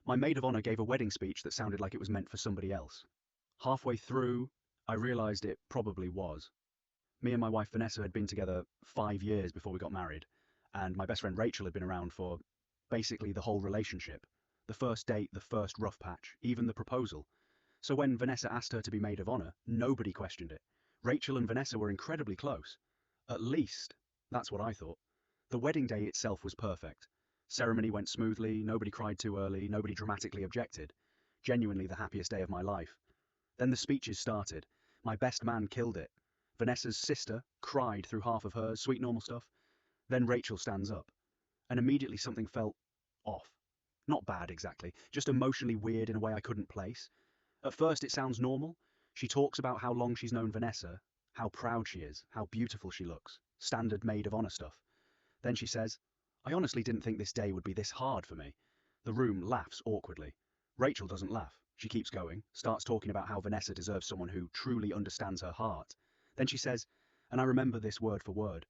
My maid of honor gave a wedding speech that sounded like it was meant for somebody else. Halfway through, I realized it probably was. Me and my wife Vanessa had been together 5 years before we got married, and my best friend Rachel had been around for basically the whole relationship. The first date, the first rough patch, even the proposal. So when Vanessa asked her to be maid of honor, nobody questioned it. Rachel and Vanessa were incredibly close. At least, that's what I thought. The wedding day itself was perfect. Ceremony went smoothly, nobody cried too early, nobody dramatically objected. Genuinely the happiest day of my life. Then the speeches started. My best man killed it. Vanessa's sister cried through half of hers, sweet normal stuff. Then Rachel stands up. And immediately something felt off. Not bad exactly, just emotionally weird in a way I couldn't place. At first it sounds normal. She talks about how long she's known Vanessa, how proud she is, how beautiful she looks. Standard maid of honor stuff. Then she says, I honestly didn't think this day would be this hard for me. The room laughs awkwardly. Rachel doesn't laugh. She keeps going, starts talking about how Vanessa deserves someone who truly understands her heart. Then she says, and I remember this word for word,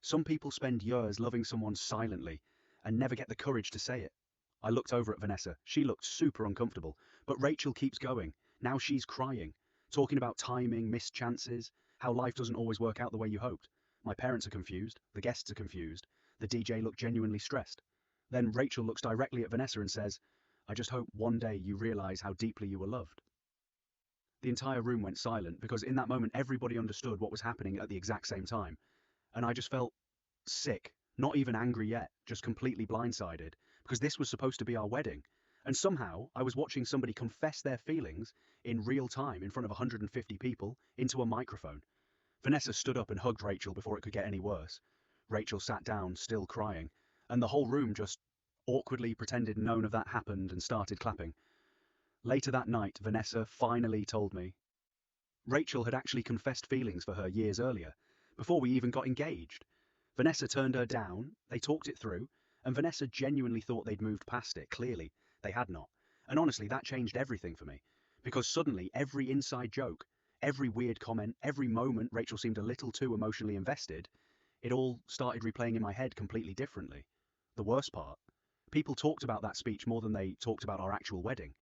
some people spend years loving someone silently and never get the courage to say it. I looked over at Vanessa. She looked super uncomfortable, but Rachel keeps going. Now she's crying, talking about timing, missed chances, how life doesn't always work out the way you hoped. My parents are confused. The guests are confused. The DJ looked genuinely stressed. Then Rachel looks directly at Vanessa and says, I just hope one day you realize how deeply you were loved. The entire room went silent because in that moment everybody understood what was happening at the exact same time. And I just felt sick, not even angry yet, just completely blindsided, because this was supposed to be our wedding. And somehow I was watching somebody confess their feelings in real time in front of 150 people into a microphone. Vanessa stood up and hugged Rachel before it could get any worse. Rachel sat down, still crying, and the whole room just awkwardly pretended none of that happened and started clapping. Later that night, Vanessa finally told me Rachel had actually confessed feelings for her years earlier, before we even got engaged. Vanessa turned her down, they talked it through, and Vanessa genuinely thought they'd moved past it. Clearly, they had not. And honestly, that changed everything for me. Because suddenly, every inside joke, every weird comment, every moment Rachel seemed a little too emotionally invested, it all started replaying in my head completely differently. The worst part, people talked about that speech more than they talked about our actual wedding.